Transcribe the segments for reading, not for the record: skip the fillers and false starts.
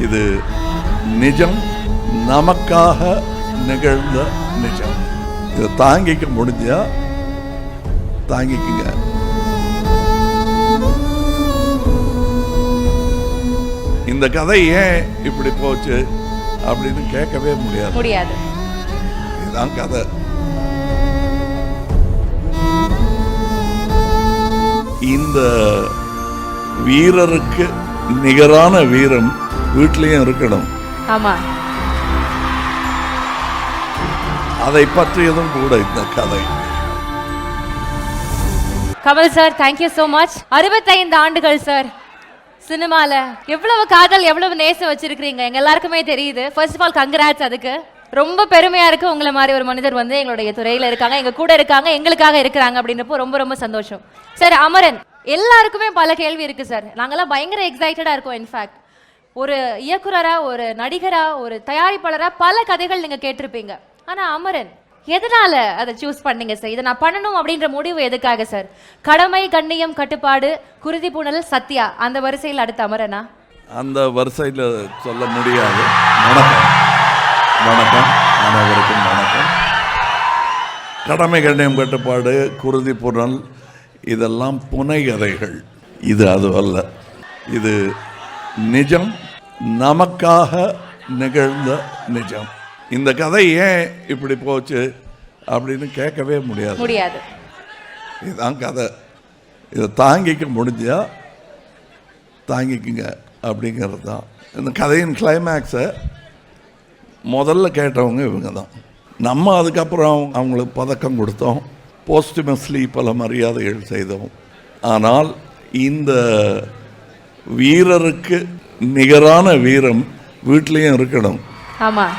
இது நிஜம், நமக்காக நிகழ்ந்த நிஜம். இதை தாங்கிக்க முடிஞ்சா தாங்கிக்குங்க. இந்த கதை ஏன் இப்படி போச்சு அப்படின்னு கேட்கவே முடியாது. இதுதான் கதை. இந்த வீரருக்கு நிகரான வீரம் வீட்லயும் இருக்கணும். ஆமா, அதை பற்றியதும் கூட இந்த கதை. Kamal sir, thank you so much. 65 ஆண்டுகள் சார் சினிமால. எவ்வளவு காதல், எவ்வளவு நேசம் வச்சிருக்கீங்க எங்க எல்லாருக்குமே தெரியுது. First of all congrats. அதுக்கு ரொம்ப பெருமையா இருக்கு. உங்களை மாதிரி ஒரு மனிதர் வந்து எங்களுடைய துறையில இருக்காங்க, எங்க கூட இருக்காங்க, எங்களுக்காக இருக்கிறாங்க அப்படின்றப்போ ரொம்ப ரொம்ப சந்தோஷம் சார். அமரன், எல்லாருக்குமே பல கேள்வி இருக்கு சார். நாங்கெல்லாம் பயங்கர எக்ஸைட்டடா இருக்கோம். இன்ஃபேக்ட் ஒரு இயக்குனரா, ஒரு நடிகரா, ஒரு தயாரிப்பாளரா பல கதைகள் நீங்க கேட்டிருப்பீங்க. ஆனா அமரன், எதனால அதை சூஸ் பண்ணீங்க சார்? இதை நான் பண்ணணும் அப்படின்ற முடிவு எதுக்காக சார்? கடமை, கண்ணியம், கட்டுப்பாடு, குருதி பூணல், சத்யா, அந்த வரிசையில் அடுத்த அமரனா? அந்த வரிசையில் சொல்ல முடியாது. வணக்கம், வணக்கம், அனைவருக்கும் வணக்கம். கடமை, கண்ணியம், கட்டுப்பாடு, குருதி பூணல் இதெல்லாம் புனை கதைகள். இது அது அல்ல. இது நிஜம், நமக்காக நிகழ்ந்த நிஜம். இந்த கதை ஏன் இப்படி போச்சு அப்படின்னு கேட்கவே முடியாது. இதுதான் கதை. இதை தாங்கிக்க முடிஞ்சா தாங்கிக்குங்க அப்படிங்கிறது தான். இந்த கதையின் கிளைமேக்ஸை முதல்ல கேட்டவங்க இவங்க தான். நம்ம அதுக்கப்புறம் அவங்களுக்கு பதக்கம் கொடுத்தோம், போஸ்டுமஸ்லி பல மரியாதைகள் செய்தோம். ஆனால் இந்த வீரருக்கு நிகரான வீரம் வீட்லேயும் இருக்கணும். ஆமாம்,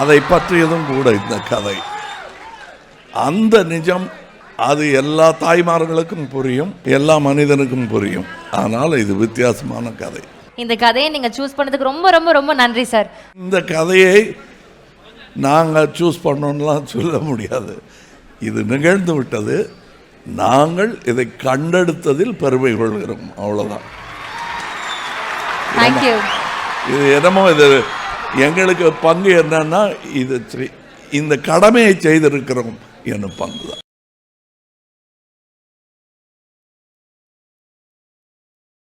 அதை பற்றியதும் கூட இந்த கதை. அந்த நிஜம் அது எல்லா தாய்மார்களுக்கும் புரியும், எல்லா மனிதனுக்கும் புரியும். ஆனால் இது வித்தியாசமான கதை. இந்த கதையை நீங்க சூஸ் பண்ணதுக்கு ரொம்ப ரொம்ப ரொம்ப நன்றி சார். இந்த கதையை நாங்கள் சூஸ் பண்ணோம்லாம் சொல்ல முடியாது. இது நிகழ்ந்து விட்டது. நாங்கள் இதை கண்டெடுத்ததில் பெருமை கொள்கிறோம், அவ்வளோதான். தேங்க்யூ. இது என்னமோ இது எங்களுக்கு பங்கு என்னன்னா, இது இந்த கடமையை செய்திருக்கிறோம் என்னும் பங்கு தான்.